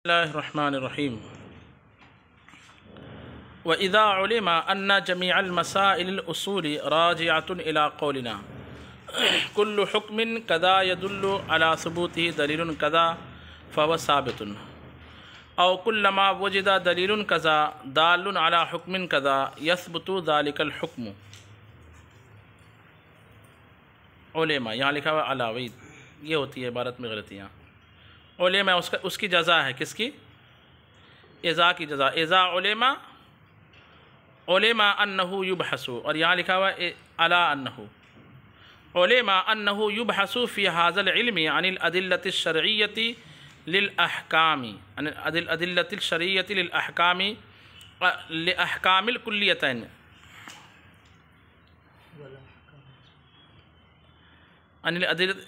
اللہ الرحمن الرحیم وَإِذَا عُلِمَ أَنَّ جَمِيعَ الْمَسَائِلِ الْأُصُولِ رَاجِعَةٌ إِلَىٰ قَوْلِنَا كُلُّ حُكْمٍ كَذَا يَدُلُّ عَلَىٰ ثُبُوتِهِ دَلِيلٌ كَذَا فَهُوَ ثَابِتٌ أَوْ كُلَّمَا وُجِدَ دَلِيلٌ كَذَا دَالٌ عَلَىٰ حُكْمٍ كَذَا يَثْبُتُ ذَلِكَ الْحُكْمُ۔ علماء یہاں لکھا ہوا علاوید، یہ ہوتی ہے عبارت میں غلطیاں۔ علماء اس کی جزا ہے، کس کی؟ اذا کی جزا، اذا علماء انہو یبحث، اور یہاں لکھا ہوا علا انہو علماء انہو یبحث فی ھذا العلم عن الادلۃ الشرعیۃ للاحکام، عن الادلۃ الشرعیۃ للاحکام لاحکام الکلیتین،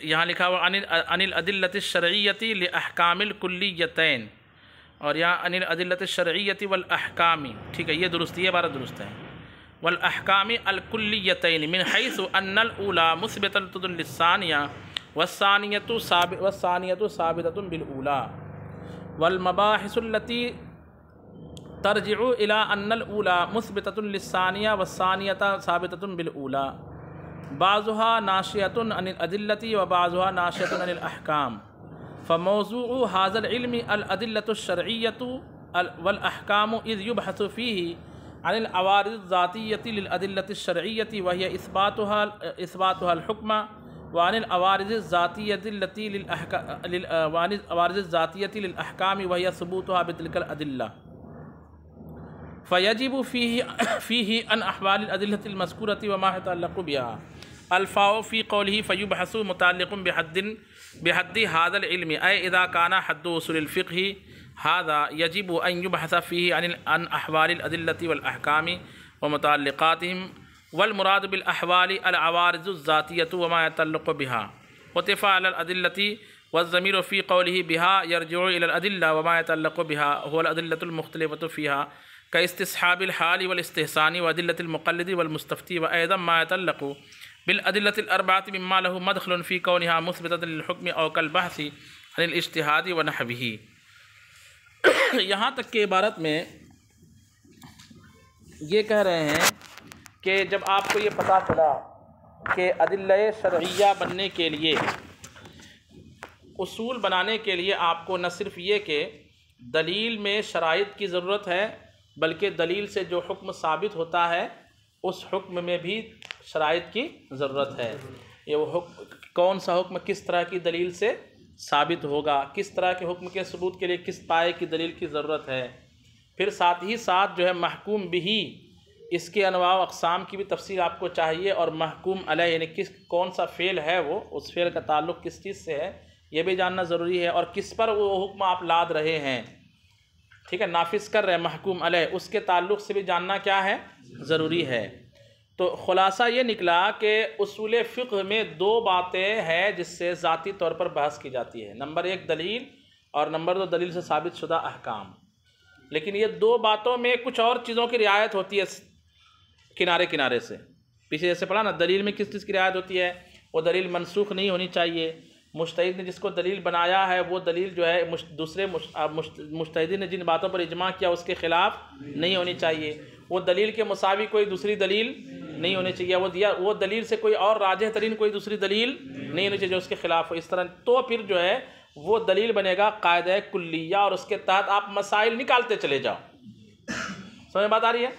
یہاں لکھا ہوا عن الادلۃ الشرعیۃ لاحکام الکلیتین، اور یہاں عن الادلۃ الشرعیۃ والاحکام، ٹھیک ہے، یہ درست، یہ عبارت درست ہے، والاحکام الکلیتین من حیث ان الاولی مثبتۃ للثانیہ والثانیۃ ثابتۃ بالاولی، والمباحث التی ترجع الی ان الاولی مثبتۃ للثانیہ والثانیۃ ثابتۃ بالاولی، بعضها ناشئة عن الأدلة وبعضها ناشئة عن الأحكام، فموضوع هذا العلم الأدلة الشرعية والأحكام، إذ يبحث فيه عن العوارض الذاتية للأدلة الشرعية وهي إثباتها الحكم، وعن العوارض الذاتية للأحكام وهي ثبوتها بتلك الأدلة، فيجب فيه عن أحوال الأدلة المذكورة وما يتعلق بها الفاء في قوله فيبحث متعلق بحد هذا العلم، أي إذا كان حد أصول الفقه هذا يجب أن يبحث فيه عن أحوال الأدلة والأحكام ومتعلقاتهم، والمراد بالأحوال العوارض الذاتية وما يتعلق بها، وتفاعل الأدلة والضمير في قوله بها يرجع إلى الأدلة وما يتعلق بها هو الأدلة المختلفة فيها كاستصحاب الحال والاستحسان وأدلة المقلد والمستفتي، وأيضا ما يتعلق بالأدلة الأربعة مما له مدخل في كونها مثبتة للحكم أو كالبحث عن الاجتهاد ونحوه۔ یہاں تک کہ عبارت میں یہ کہہ رہے ہیں کہ جب آپ کو یہ پتہ چلا کہ ادلہ شرعیہ بننے کے لیے، اصول بنانے کے لیے آپ کو نہ صرف یہ کہ دلیل میں شرائط کی ضرورت ہے، بلکہ دلیل سے جو حکم ثابت ہوتا ہے اس حکم میں بھی شرائط کی ضرورت ہے۔ یہ وہ حکم، کون سا حکم کس طرح کی دلیل سے ثابت ہوگا، کس طرح کے حکم کے ثبوت کے لیے کس پائے کی دلیل کی ضرورت ہے، پھر ساتھ ہی ساتھ جو ہے محکوم بھی، اس کے انواع و اقسام کی بھی تفصیل آپ کو چاہیے، اور محکوم علیہ یعنی کون سا فعل ہے، وہ اس فعل کا تعلق کس چیز سے ہے یہ بھی جاننا ضروری ہے، اور کس پر وہ حکم آپ لاد رہے ہیں، ٹھیک ہے، نافذ کر رہے ہیں محکوم علیہ، اس کے تعلق سے بھی جاننا کیا ہے، ضروری ہے۔ تو خلاصہ یہ نکلا کہ اصول فقہ میں دو باتیں ہیں جس سے ذاتی طور پر بحث کی جاتی ہے، نمبر ایک دلیل، اور نمبر دو دلیل سے ثابت شدہ احکام، لیکن یہ دو باتوں میں کچھ اور چیزوں کی رعایت ہوتی ہے کنارے سے، پیچھے جیسے پڑھا نا، دلیل میں کس چیز کی رعایت ہوتی ہے، وہ دلیل منسوخ نہیں ہونی چاہیے، مجتہد نے جس کو دلیل بنایا ہے وہ دلیل جو ہے دوسرے مجتہدین نے جن باتوں پر اجماع کیا اس کے خلاف نہیں ہونی چاہیے، وہ دلیل کے مساوی کوئی دوسری دلیل نہیں ہونی چاہیے، وہ دلیل سے کوئی اور راجح ترین کوئی دوسری دلیل نہیں ہونی چاہیے جو اس کے خلاف ہو، اس طرح تو پھر جو ہے وہ دلیل بنے گا قاعدہ کلیہ، اور اس کے تحت آپ مسائل نکالتے چلے جاؤ۔ سمجھ بات آ رہی ہے؟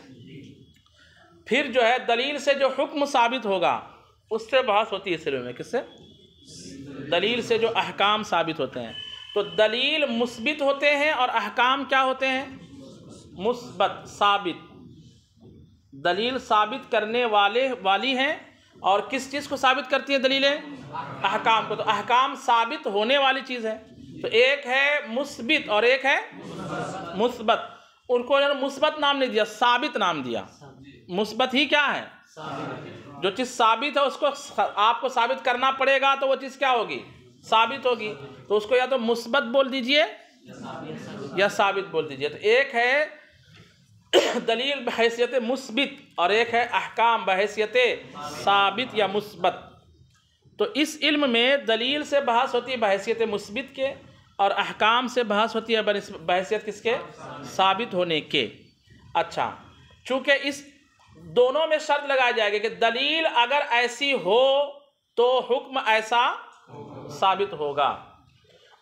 پھر جو ہے دلیل سے جو حکم ثابت ہوگا اس سے بحث ہوتی ہے سلسلے میں، کس سے؟ دلیل سے جو احکام ثابت ہوتے ہیں، تو دلیل مثبت ہوتے ہیں اور احکام کیا ہوتے ہیں؟ مثبت، ثابت۔ دلیل ثابت کرنے والی ہیں، اور کس چیز کو ثابت کرتی ہیں دلیلیں؟ احکام کو۔ تو احکام ثابت ہونے والی چیز ہے، تو ایک ہے مثبت اور ایک ہے مثبت، ان کو مثبت نام نہیں دیا، ثابت نام دیا۔ مثبت ہی کیا ہے؟ جو چیز ثابت ہے اس کو آپ کو ثابت کرنا پڑے گا تو وہ چیز کیا ہوگی؟ ثابت ہوگی، تو اس کو یا تو مثبت بول دیجئے یا ثابت بول دیجئے۔ تو ایک ہے دلیل بحیثیت مثبت اور ایک ہے احکام بحیثیت ثابت یا مثبت۔ تو اس علم میں دلیل سے بحث ہوتی ہے بحیثیت مثبت کے، اور احکام سے بحث ہوتی ہے بحیثیت کس کے؟ ثابت ہونے کے۔ اچھا، چونکہ اس دونوں میں شرط لگائی جائے گی کہ دلیل اگر ایسی ہو تو حکم ایسا ثابت ہوگا،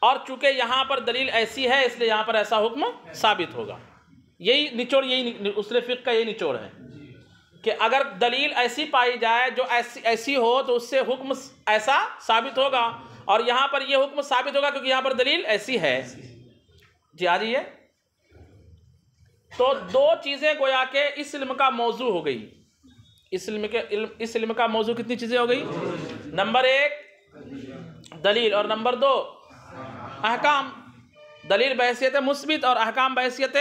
اور چونکہ یہاں پر دلیل ایسی ہے اس لیے یہاں پر ایسا حکم ثابت ہوگا۔ یہی نچوڑ، یہی اصول فقہ کا یہی نچوڑ ہے کہ اگر دلیل ایسی پائی جائے جو ایسی ہو تو اس سے حکم ایسا ثابت ہوگا، اور یہاں پر یہ حکم ثابت ہوگا کیونکہ یہاں پر دلیل ایسی ہے۔ جی آ رہی ہے؟ تو دو چیزیں گویا کہ اس علم کا موضوع ہو گئی۔ اس علم کا موضوع کتنی چیزیں ہو گئی؟ نمبر 1 دلیل، اور نمبر 2 احکام۔ دلیل بحیثیت مثبت اور احکام بحیثیت،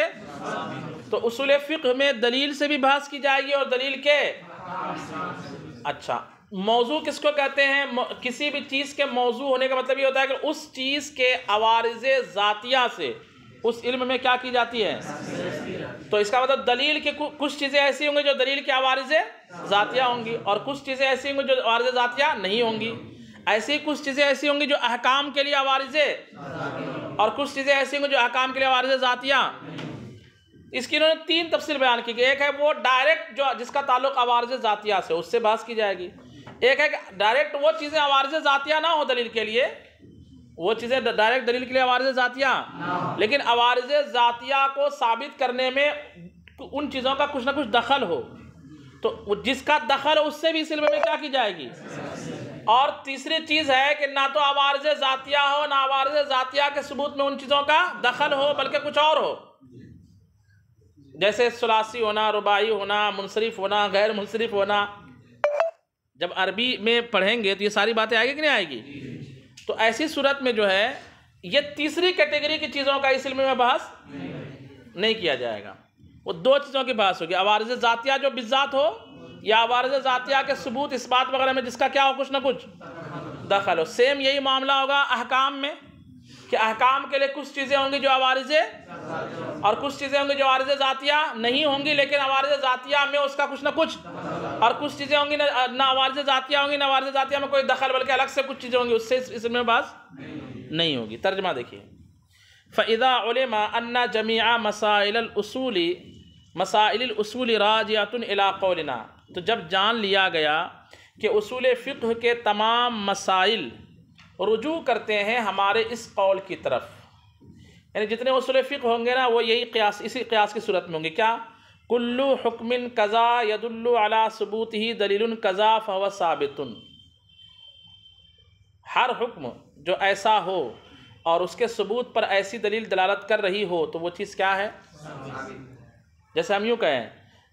تو اصول فقہ میں دلیل سے بھی بحث کی جائے گی اور دلیل کے۔ اچھا، موضوع کس کو کہتے ہیں؟ کسی بھی چیز کے موضوع ہونے کا مطلب یہ ہوتا ہے کہ اس چیز کے عوارض ذاتیہ سے اس علم میں کیا کی جاتی ہے؟ تو اس کا مطلب دلیل کے کچھ چیزیں ایسی ہوں گی جو دلیل کے عوارض ذاتیہ ہوں گی، اور کچھ چیزیں ایسی ہوں گی جو عوارض ذاتیہ نہیں ہوں گی۔ ایسی کچھ چیزیں ایسی ہوں گی جو احکام کے لیے عوارض، اور کچھ چیزیں ایسی ہوں گی جو احکام کے لیے عوارض ذاتیہ۔ اس کی انہوں نے 3 تفصیل بیان کی کہ ایک ہے وہ ڈائریکٹ جو جس کا تعلق عوارض ذاتیہ سے، اس سے بحث کی جائے گی۔ ایک ہے کہ ڈائریکٹ وہ چیزیں عوارض ذاتیہ نہ ہو دلیل کے لیے، وہ چیزیں ڈائریکٹ دلیل کے لیے عوارض ذاتیہ، لیکن عوارض ذاتیہ کو ثابت کرنے میں ان چیزوں کا کچھ نہ کچھ دخل ہو، تو جس کا دخل ہو اس سے بھی اس علم میں کیا کی جائے گی۔ اور تیسری چیز ہے کہ نہ تو عوارض ذاتیہ ہو، نہ عوارض ذاتیہ کے ثبوت میں ان چیزوں کا دخل ہو، بلکہ کچھ اور ہو، جیسے ثلاثی ہونا، رباعی ہونا، منصرف ہونا، غیر منصرف ہونا۔ جب عربی میں پڑھیں گے تو یہ ساری باتیں آئے گی کہ نہیں آئے گی؟ تو ایسی صورت میں جو ہے یہ تیسری کیٹیگری کی چیزوں کا اس علم میں بحث نہیں کیا جائے گا۔ وہ 2 چیزوں کی بحث ہوگی، عوارض ذاتیہ جو بالذات ہو، یا عوارض ذاتیہ کے ثبوت اس بات وغیرہ میں جس کا کیا ہو، کچھ نہ کچھ دخل ہو۔ سیم یہی معاملہ ہوگا احکام میں، کہ احکام کے لیے کچھ چیزیں ہوں گی جو عوارض، اور کچھ چیزیں ہوں گی جو عوارض ذاتیہ نہیں ہوں گی لیکن عوارض ذاتیہ میں اس کا کچھ نہ کچھ، اور کچھ چیزیں ہوں گی نہ عوارض ذاتیہ ہوں گی، نہ عوارض ذاتیہ میں کوئی دخل، بلکہ الگ سے کچھ چیزیں ہوں گی، اس سے اس میں بحث نہیں ہوگی۔ ترجمہ دیکھیے، فَإِذَا عُلِمَ أَنَّ جَمِيعَ مسائل الأصول راجعۃ إلی قولنا، تو جب جان لیا گیا کہ اصول فقہ کے تمام مسائل رجوع کرتے ہیں ہمارے اس قول کی طرف، یعنی جتنے اصول فقہ ہوں گے نا وہ یہی قیاس، اسی قیاس کی صورت میں ہوں گے۔ کیا؟ کل حکم قضا یدل علی ثبوتہ دلیل قضا فہو ثابت، ہر حکم جو ایسا ہو اور اس کے ثبوت پر ایسی دلیل دلالت کر رہی ہو تو وہ چیز کیا ہے؟ جیسے ہم یوں کہیں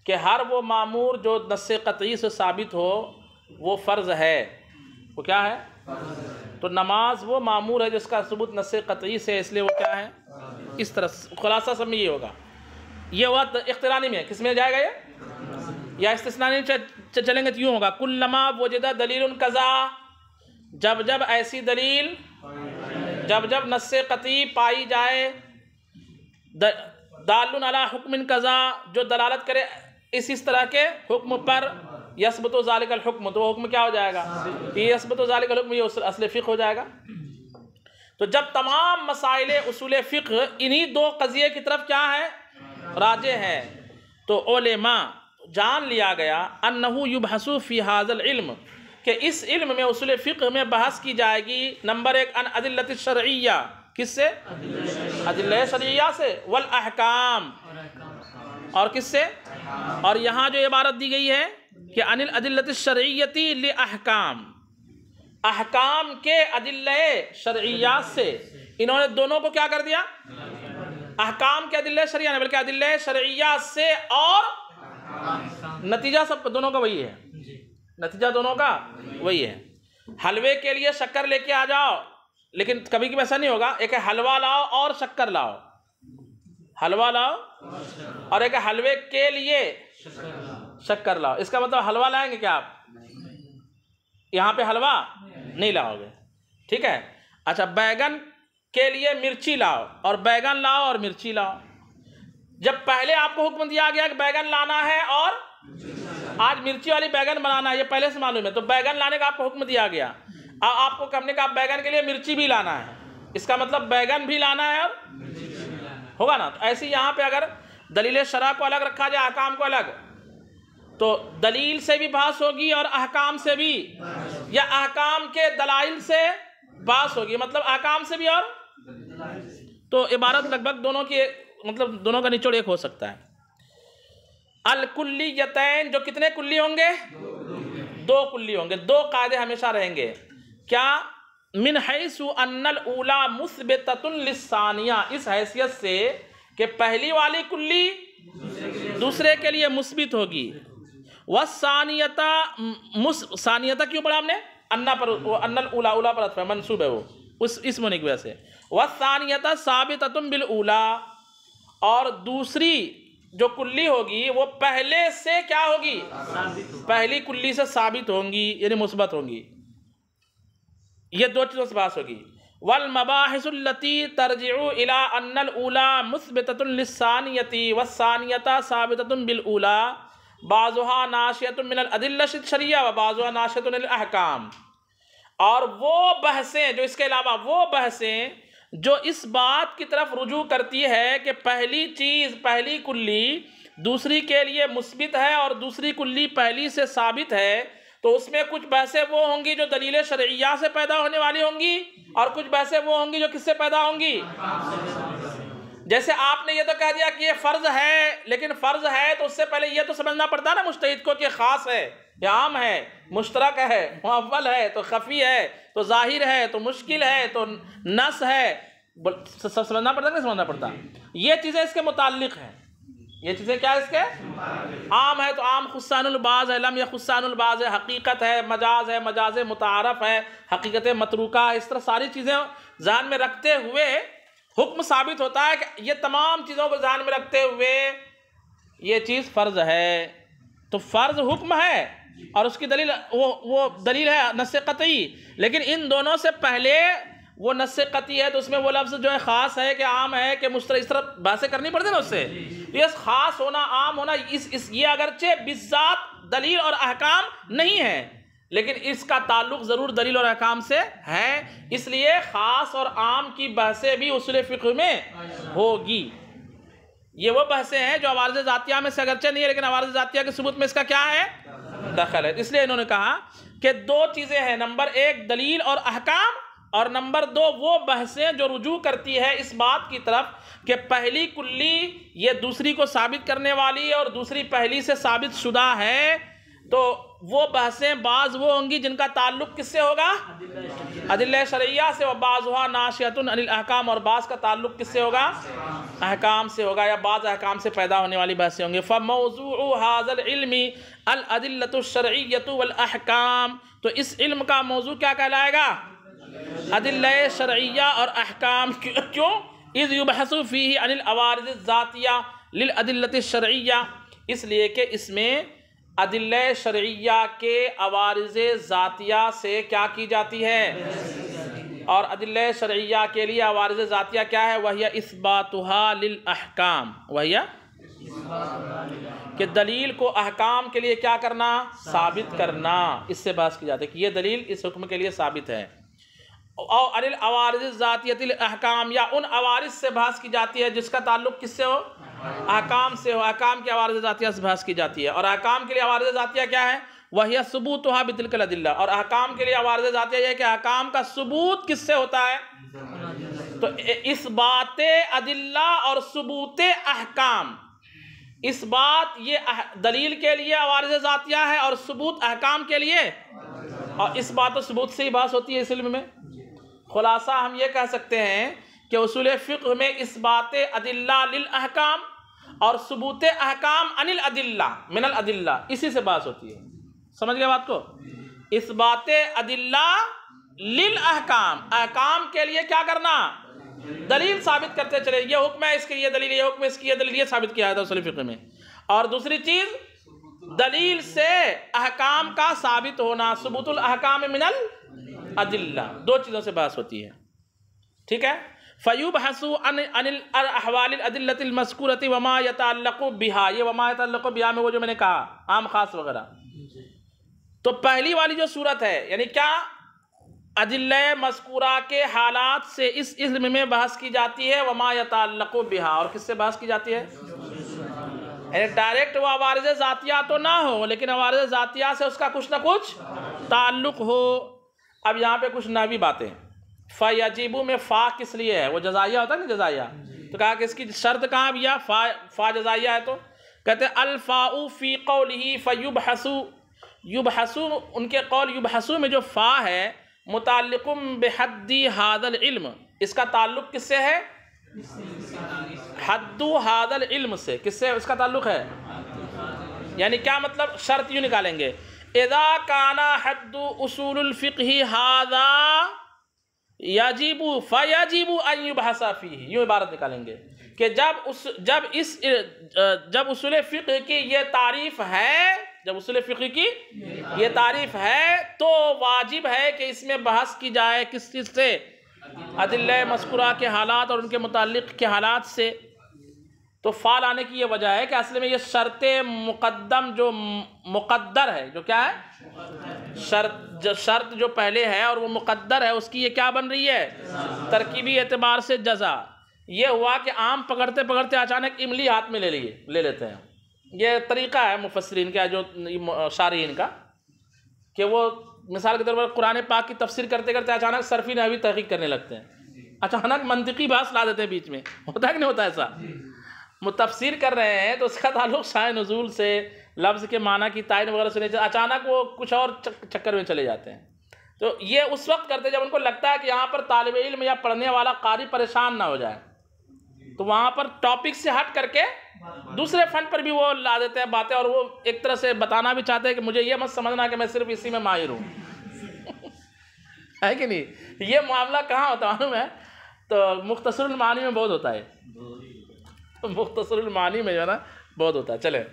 کہ ہر وہ معمور جو نص قطعی سے ثابت ہو وہ فرض ہے، وہ کیا ہے؟ تو نماز وہ معمور ہے جس کا ثبوت نص قطعی سے، اس لیے وہ کیا ہے؟ اس طرح خلاصہ سب میں یہ ہوگا۔ یہ ہوا اقترانی میں، کس میں جائے گا یہ؟ یا استثنانی چلیں گے تو یوں ہوگا، کلما وجد دلیل قضا، جب جب ایسی دلیل، جب نص قطعی پائی جائے، دال علی حکم قضا، جو دلالت کرے اس طرح کے حکم پر، یثبت ذالک الحکم، تو وہ حکم کیا ہو جائے گا؟ یثبت ذالک الحکم، یہ اصل فقہ ہو جائے گا۔ تو جب تمام مسائل اصول فقہ انہی 2 قضیے کی طرف کیا ہے؟ راجع ہے، تو علماء جان لیا گیا انہ یبحث فی ھذا العلم، کہ اس علم میں اصول فقہ میں بحث کی جائے گی نمبر 1 ان ادلۃ الشرعیہ، کس سے؟ ادلہ شرعیہ سے، والاحکام، اور کس سے؟ اور یہاں جو عبارت دی گئی ہے کہ ان الادلۃ الشرعیۃ لاحکام، احکام کے ادلہ شرعیات سے، انہوں نے دونوں کو کیا کر دیا؟ احکام کے ادلہ شرعیہ نہیں بلکہ ادلہ شرعیات سے، اور نتیجہ سب دونوں کا وہی ہے، نتیجہ دونوں کا وہی ہے۔ حلوے کے لیے شکر لے کے آ جاؤ، لیکن کبھی کبھی ایسا نہیں ہوگا، ایک ہے حلوہ لاؤ اور شکر لاؤ، حلوہ لاؤ، اور ایک ہے حلوے کے لیے شکر لاؤ۔ اس کا مطلب حلوہ لائیں گے کیا آپ؟ یہاں پہ حلوہ نہیں لاؤ گے، ٹھیک ہے؟ اچھا، بیگن کے لیے مرچی لاؤ، اور بیگن لاؤ اور مرچی لاؤ۔ جب پہلے آپ کو حکم دیا گیا کہ بیگن لانا ہے اور آج مرچی والی بیگن بنانا ہے، یہ پہلے سے معلوم ہے، تو بیگن لانے کا آپ کو حکم دیا گیا، آپ کو کہنے کا بیگن کے لیے مرچی بھی لانا ہے، اس کا مطلب بیگن بھی لانا ہے اور ہوگا نا. تو ایسے یہاں پہ اگر دلیل شرع کو الگ رکھا جائے احکام کو الگ تو دلیل سے بھی بحث ہوگی اور احکام سے بھی, یا احکام کے دلائل سے بحث ہوگی, مطلب احکام سے بھی اور تو عبارت لگ بھگ دونوں کی مطلب دونوں کا نچوڑ ایک ہو سکتا ہے. الکلیتین جو کتنے کلی ہوں گے؟ دو کلی ہوں گے. دو قاعدے ہمیشہ رہیں گے. کیا؟ من حیث ان الاولی مثبتۃ للثانیہ, اس حیثیت سے کہ پہلی والی کلی دوسرے کے لیے مثبت ہوگی. والثانیتہ ثانیتہ کیوں پڑھا ہم نے؟ انا پر, ان الاولی اولا پر عطف ہے, منصوب ہے وہ اس ہونے کی وجہ سے. والثانیتہ ثابتۃ بالاولی, اور دوسری جو کلی ہوگی وہ پہلے سے کیا ہوگی؟ پہلی کلی سے ثابت ہوں گی, یعنی مثبت ہوں گی. یہ دو چیزوں سے بحث ہوگی. والمباحث التي ترجع الى ان الاولى مثبتة للثانية والثانية ثابتة بالاولى بعضها ناشئة من الادلة الشرعية وبعضها ناشئة من الاحکام. اور وہ بحثیں جو اس کے علاوہ وہ بحثیں جو اس بات کی طرف رجوع کرتی ہے کہ پہلی چیز پہلی کلی دوسری کے لیے مثبت ہے اور دوسری کلی پہلی سے ثابت ہے, تو اس میں کچھ بحثیں وہ ہوں گی جو دلیل شرعیہ سے پیدا ہونے والی ہوں گی اور کچھ بحثیں وہ ہوں گی جو کس سے پیدا ہوں گی. جیسے آپ نے یہ تو کہہ دیا کہ یہ فرض ہے, لیکن فرض ہے تو اس سے پہلے یہ تو سمجھنا پڑتا نا مجتہد کو کہ خاص ہے یا عام ہے, مشترک ہے, معول ہے تو خفی ہے, تو ظاہر ہے تو مشکل ہے, تو نص ہے, سب سمجھنا پڑتا نہیں سمجھنا پڑتا. یہ چیزیں اس کے متعلق ہیں. یہ چیزیں کیا اس کے عام ہے تو عام, خصان البعض ہے, لم یا خصان البعض ہے, حقیقت ہے, مجاز متعارف ہے, حقیقت متروکہ, اس طرح ساری چیزیں ذہن میں رکھتے ہوئے حکم ثابت ہوتا ہے کہ یہ تمام چیزوں کو ذہن میں رکھتے ہوئے یہ چیز فرض ہے. تو فرض حکم ہے اور اس کی دلیل وہ دلیل ہے نص قطعی, لیکن ان دونوں سے پہلے وہ نص قطعی ہے تو اس میں وہ لفظ جو ہے خاص ہے کہ عام ہے کہ مشترک, اس طرح بحثیں کرنی پڑتی نا اس سے. یہ خاص ہونا عام ہونا یہ اگرچہ بذات دلیل اور احکام نہیں ہے, لیکن اس کا تعلق ضرور دلیل اور احکام سے ہے, اس لیے خاص اور عام کی بحثیں بھی اصول فقہ میں ہوگی. یہ وہ بحثیں ہیں جو عوارض ذاتیہ میں سے اگرچہ نہیں ہے, لیکن عوارض ذاتیہ کے ثبوت میں اس کا کیا ہے؟ دخل ہے. اس لیے انہوں نے کہا کہ دو چیزیں ہیں, نمبر ایک دلیل اور احکام, اور نمبر دو وہ بحثیں جو رجوع کرتی ہے اس بات کی طرف کہ پہلی کلی یہ دوسری کو ثابت کرنے والی اور دوسری پہلی سے ثابت شدہ ہے. تو وہ بحثیں بعض وہ ہوں گی جن کا تعلق کس سے ہوگا؟ ادلہ شرعیہ سے, و بعضها ناشئۃ عن الاحکام, اور بعض کا تعلق کس سے ہوگا؟ احکام سے ہوگا, یا بعض احکام سے پیدا ہونے والی بحثیں ہوں گی. فموضوع هذا العلم الادلۃ الشرعیۃ والاحکام, تو اس علم کا موضوع کیا کہلائے گا؟ ادلہ شرعیہ اور احکام. کیوں؟ اذ یبحث فیہ عن العوارض الذاتیہ للادلۃ الشرعیہ, اس لیے کہ اس میں ادلہ شرعیہ کے عوارض ذاتیہ سے کیا کی جاتی ہے, اور ادلہ شرعیہ کے لیے عوارض ذاتیہ کیا ہے؟ وہی اثباتها للاحکام, وہی کہ دلیل کو احکام کے لیے کیا کرنا؟ ثابت کرنا. اس سے بحث کی جاتی ہے کہ یہ دلیل اس حکم کے لیے ثابت ہے. اور عن العوارض الذاتیۃ الاحکام, یا ان عوارض سے بحث کی جاتی ہے جس کا تعلق کس سے ہو؟ احکام سے ہو. احکام کی عوارض ذاتیہ سے بحث کی جاتی ہے, اور احکام کے لیے عوارض ذاتیہ کیا ہے؟ وہی ثبوتها بتلک الادلہ, اور احکام کے لیے عوارض ذاتیہ یہ ہے کہ احکام کا ثبوت کس سے ہوتا ہے؟ تو اثبات ادلہ اور ثبوت احکام, اس بات یہ دلیل کے لیے عوارض ذاتیہ ہے اور ثبوت احکام کے لیے, اور اس بات و ثبوت سے ہی بحث ہوتی ہے اس علم میں. خلاصہ ہم یہ کہہ سکتے ہیں کہ اصول فقہ میں اثبات ادلہ للاحکام اور ثبوت احکام عن الادلہ من الادلہ, اسی سے بحث ہوتی ہے. سمجھ گئے بات کو؟ اثبات ادلہ للاحکام, احکام کے لیے کیا کرنا؟ دلیل ثابت کرتے چلے, یہ حکم ہے اس کی یہ دلیل, یہ حکم ہے اس کی یہ دلیل, یہ ثابت کیا جاتا ہے اصول فقہ میں. اور دوسری چیز دلیل سے احکام کا ثابت ہونا, ثبوت الاحکام من الادلہ, دو چیزوں سے بحث ہوتی ہے. ٹھیک ہے. فیبحث عن الاحوال الادلۃ المذکورۃ وما یتعلق بها, یہ وما یتعلق بها میں وہ جو میں نے کہا عام خاص وغیرہ. تو پہلی والی جو صورت ہے یعنی کیا؟ ادلہ مذکورہ کے حالات سے اس علم میں بحث کی جاتی ہے، وما یتعلق بہا، اور کس سے بحث کی جاتی ہے؟ یعنی ڈائریکٹ وہ عوارض ذاتیہ تو نہ ہو، لیکن عوارض ذاتیہ سے اس کا کچھ نہ کچھ تعلق ہو۔ اب یہاں پہ کچھ نحوی باتیں، فَيَجِبُ میں فا کس لیے ہے؟ وہ جزائیہ ہوتا ہے نا، جزائیہ، تو کہا کہ اس کی شرط کہاں بھی ہے؟ فا جزائیہ ہے، تو کہتے ہیں الفاء فی قولہ فیبحث، یبحث، ان کے قول یبحث میں جو فا ہے متعلق بحد ھذا العلم، اس کا تعلق کس سے ہے؟ حد ھذا العلم سے، کس سے اس کا تعلق ہے؟ یعنی کیا مطلب؟ شرط یوں نکالیں گے، اذا کان حد اصول الفقہ ھذا یجب فیجب ان یبحث فیہ، یوں عبارت نکالیں گے کہ جب اصول فقہ کی یہ تعریف ہے، جب اصول فقہ کی یہ تعریف ہے تو واجب ہے کہ اس میں بحث کی جائے، کس چیز سے؟ ادلہ مذکورہ کے حالات اور ان کے متعلق کے حالات سے۔ تو فعل آنے کی یہ وجہ ہے کہ اصل میں یہ شرط مقدم جو مقدر ہے، جو کیا ہے؟ شرط جو پہلے ہے اور وہ مقدر ہے، اس کی یہ کیا بن رہی ہے؟ ترکیبی اعتبار سے جزا۔ یہ ہوا کہ عام پکڑتے پکڑتے اچانک املی ہاتھ میں لے لیتے ہیں۔ یہ طریقہ ہے مفسرین کا، جو شارحین کا، کہ وہ مثال کے طور پر قرآن پاک کی تفسیر کرتے کرتے اچانک صرفی نحوی تحقیق کرنے لگتے ہیں، اچانک منطقی بحث لا دیتے ہیں بیچ میں، ہوتا ہے کہ نہیں ہوتا ایسا؟ تفسیر کر رہے ہیں تو اس کا تعلق شائع نزول سے، لفظ کے معنی کی تعین وغیرہ سے، اچانک وہ کچھ اور چکر میں چلے جاتے ہیں۔ تو یہ اس وقت کرتے جب ان کو لگتا ہے کہ یہاں پر طالب علم یا پڑھنے والا قاری پریشان نہ ہو جائے، تو وہاں پر ٹاپک سے ہٹ کر کے دوسرے فن پر بھی وہ لا دیتے ہیں باتیں، اور وہ ایک طرح سے بتانا بھی چاہتے ہیں کہ مجھے یہ مت سمجھنا کہ میں صرف اسی میں ماہر ہوں، ہے کہ نہیں؟ یہ معاملہ کہاں ہوتا معلوم ہے؟ تو مختصر المعانی میں بہت ہوتا ہے، مختصر المعانی میں جو ہے نا بہت ہوتا ہے۔ چلیں،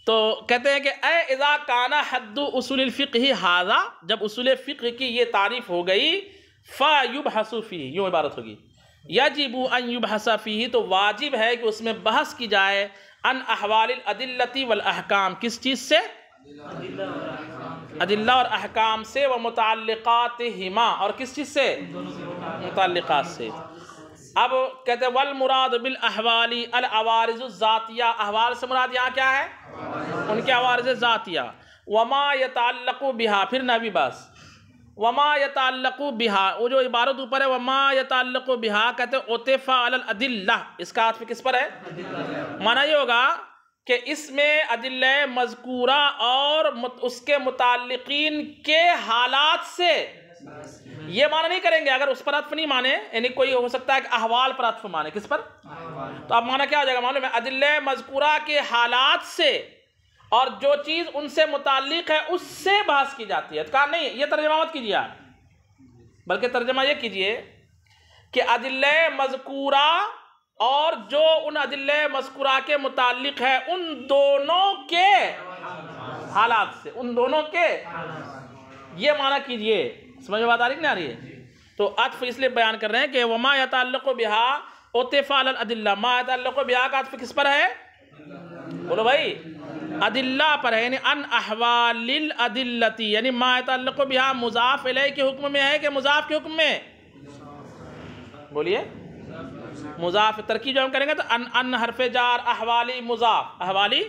تو کہتے ہیں کہ اے اذا کان حد اصول الفقہ ھذا، جب اصول فقہ کی یہ تعریف ہو گئی، فیبحث فیہ، یوں عبارت ہوگی، یجب ان یبحث فیہ، تو واجب ہے کہ اس میں بحث کی جائے، عن احوال الادلۃ والاحکام، کس چیز سے؟ ادلہ اور احکام سے، ومتعلقاتہما، اور کس چیز سے؟ متعلقات سے۔ اب کہتے ہیں والمراد بالاحوال العوارض الذاتیہ، احوال سے مراد یہاں کیا ہے؟ ان کے عوارض ذاتیہ۔ وما یتعلق بہا، پھر نبی بس، وما یتعلق بہا، وہ جو عبارت اوپر ہے وما یتعلق بہا، کہتے ہیں عطف علی الادلہ، اس کا عطف کس پر ہے؟ معنی یہ ہوگا کہ اس میں ادلہ مذکورہ اور اس کے متعلقین کے حالات سے، یہ معنی نہیں کریں گے اگر اس پر عطف نہیں مانے، یعنی کوئی ہو سکتا ہے کہ احوال پر عطف مانے، کس پر؟ تو اب معنی کیا ہو جائے گا معلوم ہے؟ ادلہ مذکورہ کے حالات سے اور جو چیز ان سے متعلق ہے اس سے بحث کی جاتی ہے۔ تو کہا نہیں، یہ ترجمہ مت کیجیے آپ، بلکہ ترجمہ یہ کیجیے کہ ادلہ مذکورہ اور جو ان ادلہ مذکورہ کے متعلق ہے ان دونوں کے حالات سے، ان دونوں کے، یہ معنی کیجیے۔ سمجھ میں بات آ رہی کہ نہیں آ رہی ہے؟ تو عطف اس لیے بیان کر رہے ہیں کہ وما یتعلق بہا عطف علی الادلہ، ما یتعلق بہا کا عطف کس پر ہے؟ بولو بھائی، ادلہ پر ہے، یعنی ان احوال الادلۃ، یعنی ما یتعلق بہا مضاف الیہ کے حکم میں ہے کہ مضاف کے حکم میں؟ بولیے، مضاف ترکیب جو ہم کریں گے تو ان حرف جار احوالی مضاف، احوالی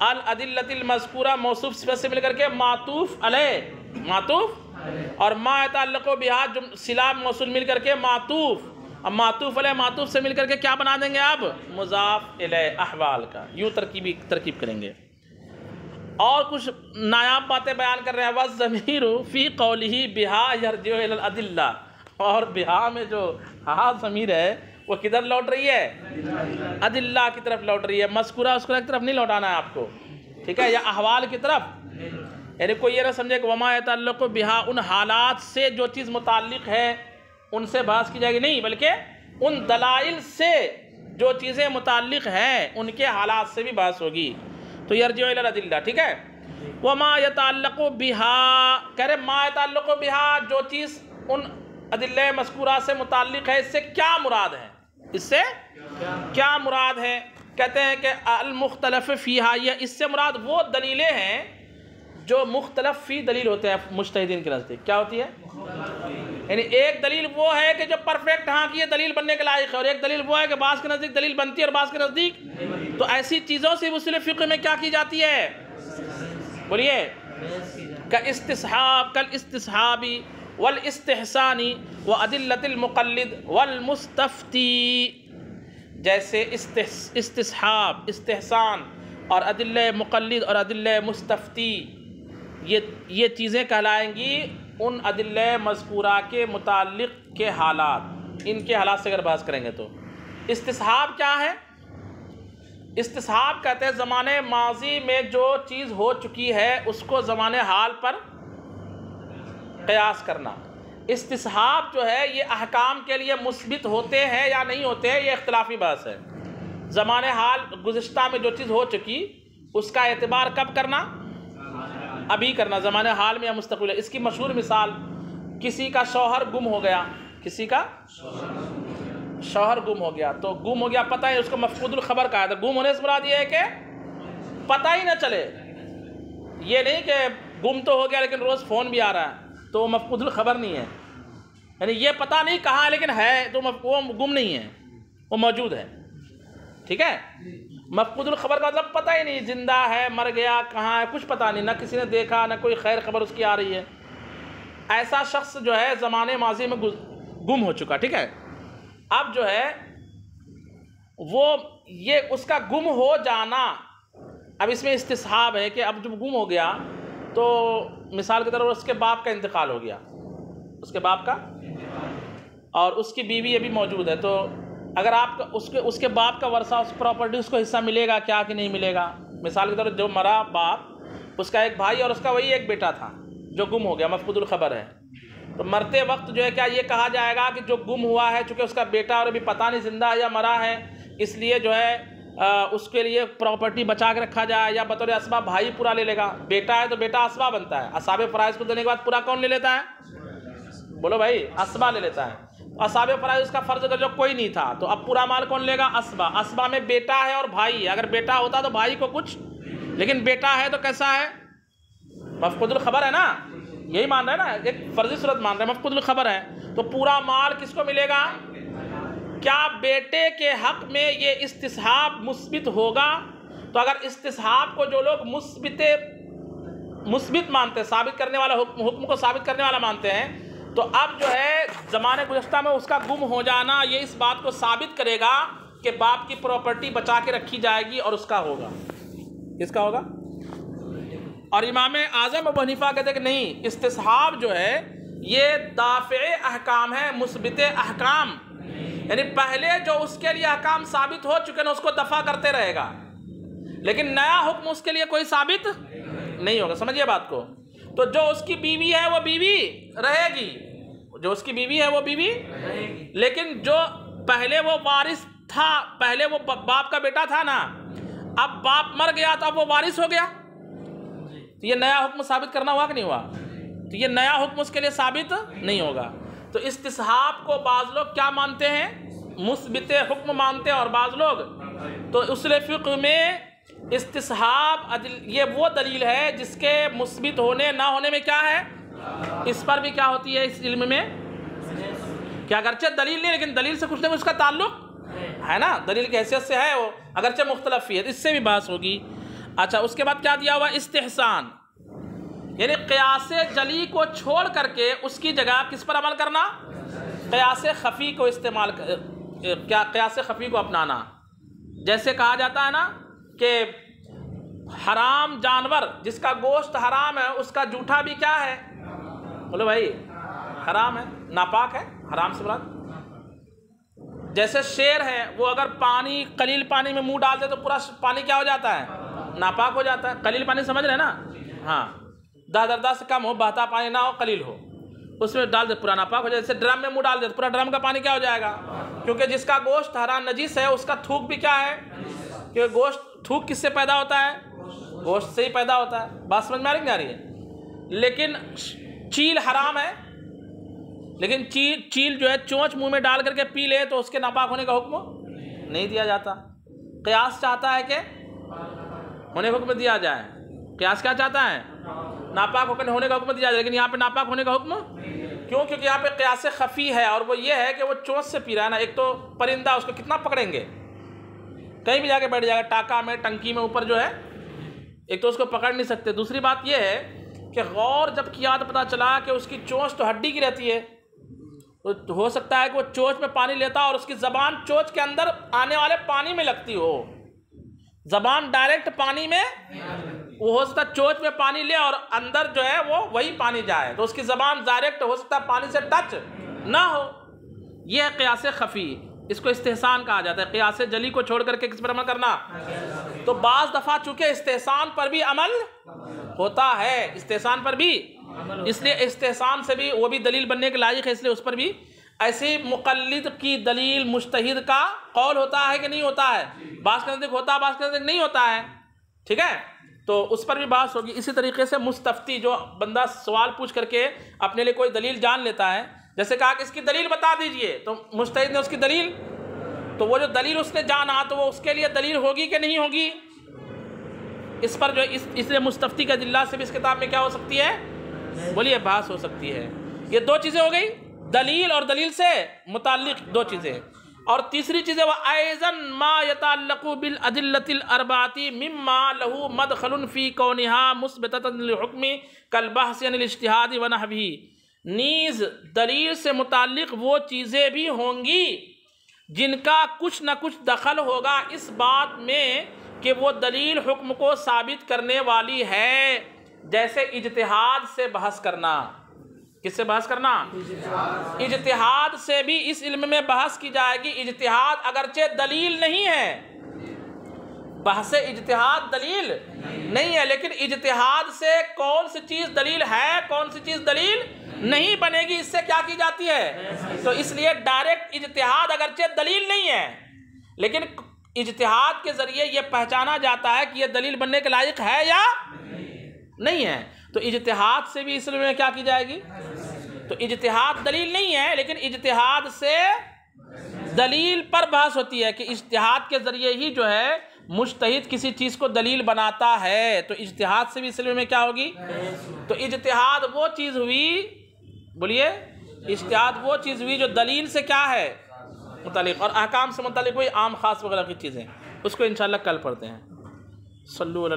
الادلۃ المذکورہ موصوف صفت سے مل کر کے معطوف علیہ، معطوف، اور ما یتعلق بہا صلہ موصول مل کر کے معطوف، اب معطوف علیہ معطوف سے مل کر کے کیا بنا دیں گے؟ اب مضاف الیہ احوال کا، یوں ترکیب کریں گے۔ اور کچھ نایاب باتیں بیان کر رہے ہیں، والضمیر فی قولہ بہا یرجع الی الادلہ، اور بہا میں جو ہا ضمیر ہے وہ کدھر لوٹ رہی ہے؟ ادلہ کی طرف لوٹ رہی ہے، مذکورہ اسکورہ کی طرف نہیں لوٹانا ہے آپ کو، ٹھیک ہے؟ یا احوال کی طرف، یعنی کوئی یہ نہ سمجھے کہ وما یتعلق بہا ان حالات سے جو چیز متعلق ہے ان سے بحث کی جائے گی، نہیں، بلکہ ان دلائل سے جو چیزیں متعلق ہیں ان کے حالات سے بھی بحث ہوگی۔ تو یرجع الی الادلہ، ٹھیک ہے؟ وما یتعلق بہا، کہہ رہے ما یتعلق بہا، جو چیز ان ادلہ مذکورہ سے متعلق ہے، اس سے کیا مراد ہے؟ اس سے کیا مراد ہے؟ کہتے ہیں کہ المختلف فیہا، یہ اس سے مراد وہ دلیلیں ہیں جو مختلف فی دلیل ہوتے ہیں مجتہدین کے نزدیک، کیا ہوتی ہے؟ یعنی ایک دلیل وہ ہے کہ جو پرفیکٹ ہاں کہ یہ دلیل بننے کے لائق ہے، اور ایک دلیل وہ ہے کہ بعض کے نزدیک دلیل بنتی ہے اور بعض کے نزدیک، تو ایسی چیزوں سے اصول فقہ میں کیا کی جاتی ہے؟ بولیے، کالاستصحابی والاستحسانی وادلۃ المقلد والمستفتی، جیسے استصحاب، استحسان اور ادلہ مقلد اور ادلہ مستفتی، یہ چیزیں کہلائیں گی ان ادلہ مذکورہ کے متعلق کے حالات، ان کے حالات سے اگر بحث کریں گے تو استصحاب کیا ہے؟ استصحاب کہتے ہیں زمانے ماضی میں جو چیز ہو چکی ہے اس کو زمانے حال پر قیاس کرنا۔ استصحاب جو ہے یہ احکام کے لیے مثبت ہوتے ہیں یا نہیں ہوتے ہیں، یہ اختلافی بحث ہے۔ زمانے حال گزشتہ میں جو چیز ہو چکی اس کا اعتبار کب کرنا؟ ابھی کرنا، زمانے حال میں یا مستقبل۔ اس کی مشہور مثال، کسی کا شوہر گم ہو گیا، کسی کا شوہر گم ہو گیا، تو گم ہو گیا پتہ ہے، اس کو مفقود الخبر کہا تھا۔ گم ہونے سے مراد یہ ہے کہ پتہ ہی نہ چلے، یہ نہیں کہ گم تو ہو گیا لیکن روز فون بھی آ رہا ہے، تو وہ مفقود الخبر نہیں ہے، یعنی یہ پتہ نہیں کہاں ہے لیکن ہے، تو وہ گم نہیں ہے، وہ موجود ہے، ٹھیک ہے؟ مفقود الخبر کا مطلب پتہ ہی نہیں، زندہ ہے، مر گیا، کہاں ہے، کچھ پتہ نہیں، نہ کسی نے دیکھا، نہ کوئی خیر خبر اس کی آ رہی ہے۔ ایسا شخص جو ہے زمانے ماضی میں گم ہو چکا، ٹھیک ہے؟ اب جو ہے وہ یہ اس کا گم ہو جانا، اب اس میں استصحاب ہے کہ اب جب گم ہو گیا تو مثال کے طور پر اس کے باپ کا انتقال ہو گیا، اس کے باپ کا، اور اس کی بیوی ابھی موجود ہے، تو اگر آپ اس کے باپ کا ورثہ، اس پراپرٹی اس کو حصہ ملے گا کیا کہ نہیں ملے گا؟ مثال کے طور پر جو مرا باپ، اس کا ایک بھائی اور اس کا وہی ایک بیٹا تھا جو گم ہو گیا، مفقود الخبر ہے، تو مرتے وقت جو ہے کیا یہ کہا جائے گا کہ جو گم ہوا ہے چونکہ اس کا بیٹا اور ابھی پتہ نہیں زندہ ہے یا مرا ہے، اس لیے جو ہے اس کے لیے پراپرٹی بچا کے رکھا جائے، یا بطور اسباب بھائی پورا لے لے گا؟ بیٹا ہے تو بیٹا اسباب بنتا ہے، اصحاب فرائض کو دینے کے بعد پورا کون لے لیتا ہے؟ بولو بھائی، اسبا لے لیتا ہے۔ اصحاب فرائض اس کا فرض اگر جو کوئی نہیں تھا تو اب پورا مال کون لے گا؟ اسبا۔ اسبا میں بیٹا ہے اور بھائی ہے، اگر بیٹا ہوتا تو بھائی کو کچھ، لیکن بیٹا ہے تو کیسا ہے؟ مفقود الخبر ہے نا، یہی مان رہے ہیں نا، ایک فرضی صورت مان رہے ہیں، مفقود الخبر ہے، تو پورا مال کس کو ملے گا؟ کیا بیٹے کے حق میں یہ استصحاب مثبت ہوگا؟ تو اگر استصحاب کو جو لوگ مثبت مانتے ہیں، ثابت کرنے والا حکم کو ثابت کرنے والا مانتے ہیں، تو اب جو ہے زمانے گزشتہ میں اس کا گم ہو جانا یہ اس بات کو ثابت کرے گا کہ باپ کی پراپرٹی بچا کے رکھی جائے گی اور اس کا ہوگا، کس کا ہوگا؟ اور امام اعظم ابو حنیفہ کہتے ہیں کہ نہیں، استصحاب جو ہے یہ دافع احکام ہے، مثبت احکام، یعنی پہلے جو اس کے لیے احکام ثابت ہو چکے ہیں اس کو دفع کرتے رہے گا، لیکن نیا حکم اس کے لیے کوئی ثابت نہیں ہوگا، سمجھیے بات کو۔ تو جو اس کی بیوی ہے وہ بیوی رہے گی، جو اس کی بیوی ہے وہ بیوی رہے گی، لیکن جو پہلے وہ وارث تھا، پہلے وہ باپ کا بیٹا تھا نا، اب باپ مر گیا تو اب وہ وارث ہو گیا، تو یہ نیا حکم ثابت کرنا ہوا کہ نہیں ہوا؟ تو یہ نیا حکم اس کے لیے ثابت نہیں ہوگا۔ تو استصحاب کو بعض لوگ کیا مانتے ہیں؟ مثبت حکم مانتے ہیں، اور بعض لوگ تو اصول فقہ میں استصحاب یہ وہ دلیل ہے جس کے مثبت ہونے نہ ہونے میں کیا ہے، اس پر بھی کیا ہوتی ہے اس علم میں، کہ اگرچہ دلیل نہیں لیکن دلیل سے کچھ نہ کچھ اس کا تعلق ہے نا، دلیل کی حیثیت سے ہے وہ، اگرچہ مختلف ہے، اس سے بھی بحث ہوگی۔ اچھا، اس کے بعد کیا دیا ہوا؟ استحسان، یعنی قیاس جلی کو چھوڑ کر کے اس کی جگہ کس پر عمل کرنا؟ قیاس خفی کو استعمال، کیا قیاس خفی کو اپنانا۔ جیسے کہا جاتا ہے نا کہ حرام جانور جس کا گوشت حرام ہے اس کا جوٹھا بھی کیا ہے؟ بولو بھائی، حرام ہے، ناپاک ہے، حرام سے مراد۔ جیسے شیر ہے، وہ اگر پانی قلیل پانی میں منہ ڈال دے تو پورا پانی کیا ہو جاتا ہے؟ ناپاک ہو جاتا ہے۔ قلیل پانی سمجھ رہے ہیں نا؟ ہاں، 10 درجہ سے کم ہو، بہتا پانی نہ ہو، قلیل ہو، اس میں ڈال دے پورا ناپاک ہو جائے۔ جیسے ڈرم میں منہ ڈال دے تو پورا ڈرم کا پانی کیا ہو جائے گا؟ کیونکہ جس کا گوشت حرام نجیس ہے اس کا تھوک بھی کیا ہے؟ کیونکہ گوشت تھوک کس سے پیدا ہوتا ہے؟ گوشت سے ہی پیدا ہوتا ہے۔ بات سمجھ میں آ رہی ہے؟ لیکن چیل حرام ہے، لیکن چیل جو ہے چونچ منہ میں ڈال کر کے پی لے تو اس کے ناپاک ہونے کا حکم نہیں دیا جاتا۔ قیاس چاہتا ہے کہ ہونے کا حکم دیا جائے، قیاس کیا چاہتا ہے؟ ناپاک ہونے کا حکم دیا جائے، لیکن یہاں پہ ناپاک ہونے کا حکم کیوں؟ کیونکہ یہاں پہ قیاس خفی ہے، اور وہ یہ ہے کہ وہ چونچ سے پی رہا ہے نا. ایک تو پرندہ اس کو کتنا پکڑیں گے، کہیں بھی جا کے بیٹھ جائے گا، ٹاکا میں ٹنکی میں اوپر جو ہے، ایک تو اس کو پکڑ نہیں سکتے. دوسری بات یہ ہے کہ غور جب کیا تو پتہ چلا کہ اس کی چونچ تو ہڈی کی رہتی ہے، تو ہو سکتا ہے کہ وہ چونچ میں پانی لیتا اور اس کی زبان چونچ کے اندر آنے والے پانی میں لگتی ہو، زبان ڈائریکٹ پانی میں، وہ ہو سکتا ہے چونچ میں پانی لے اور اندر جو ہے وہ وہی پانی جائے، تو اس کی زبان ڈائریکٹ ہو سکتا ہے پانی سے ٹچ نہ ہو. یہ ہے قیاس خفی، اس کو استحسان کہا جاتا ہے. قیاس جلی کو چھوڑ کر کے کس پر عمل کرنا. تو بعض دفعہ چونکہ استحسان پر بھی عمل ہوتا ہے، استحسان پر بھی، اس لیے استحسان سے بھی وہ بھی دلیل بننے کے لائق ہے، اس لیے اس پر بھی ایسی مقلد کی دلیل مجتہد کا قول ہوتا ہے کہ نہیں ہوتا ہے، بعض کے نزدیک ہوتا ہے، بعض کے نزدیک نہیں ہوتا ہے. ٹھیک ہے، تو اس پر بھی بحث ہوگی. اسی طریقے سے مستفتی، جو بندہ سوال پوچھ کر کے اپنے لیے کوئی دلیل جان لیتا ہے، جیسے کہا کہ اس کی دلیل بتا دیجئے، تو مجتہد نے اس کی دلیل، تو وہ جو دلیل اس نے جانا تو وہ اس کے لیے دلیل ہوگی کہ نہیں ہوگی. اس پر جو اس لیے مستفتی کے ادلہ سے بھی اس کتاب میں کیا ہو سکتی ہے، بولیے، بحث ہو سکتی ہے. یہ دو چیزیں ہو گئی، دلیل اور دلیل سے متعلق دو چیزیں. اور تیسری چیز ہے وَأَيْضًا مَا يَتَعَلَّقُ بِالْأَدِلَّةِ الْأَرْبَعَةِ مِمَّا لَهُ مَدْخَلٌ فِي كَوْنِهَا مُثْبِتَةً لِلْحُكْمِ كَالْبَحْثِ عَنِ الِاجْتِهَادِ وَنَحْوِهِ. نیز دلیل سے متعلق وہ چیزیں بھی ہوں گی جن کا کچھ نہ کچھ دخل ہوگا اس بات میں کہ وہ دلیل حکم کو ثابت کرنے والی ہے، جیسے اجتہاد سے بحث کرنا. کس سے بحث کرنا؟ اجتہاد سے بھی اس علم میں بحث کی جائے گی. اجتہاد اگرچہ دلیل نہیں ہے، بحث اجتہاد دلیل نہیں ہے، لیکن اجتہاد سے کون سی چیز دلیل ہے، کون سی چیز دلیل نہیں بنے گی، اس سے کیا کی جاتی ہے. تو اس لیے ڈائریکٹ اجتہاد اگرچہ دلیل نہیں ہے، لیکن اجتہاد کے ذریعے یہ پہچانا جاتا ہے کہ یہ دلیل بننے کے لائق ہے یا نہیں ہے. تو اجتہاد سے بھی اس میں کیا کی جائے گی. تو اجتہاد دلیل نہیں ہے، لیکن اجتہاد سے دلیل پر بحث ہوتی ہے کہ اجتہاد کے ذریعے ہی جو ہے مجتہد کسی چیز کو دلیل بناتا ہے. تو اجتہاد سے بھی اس میں کیا ہوگی. تو اجتہاد وہ چیز ہوئی، بولیے، اجتہاد وہ چیز ہوئی جو دلیل سے کیا ہے متعلق، اور احکام سے متعلق ہوئی عام خاص وغیرہ کی چیزیں. اس کو انشاءاللہ کل پڑھتے ہیں. صلو علی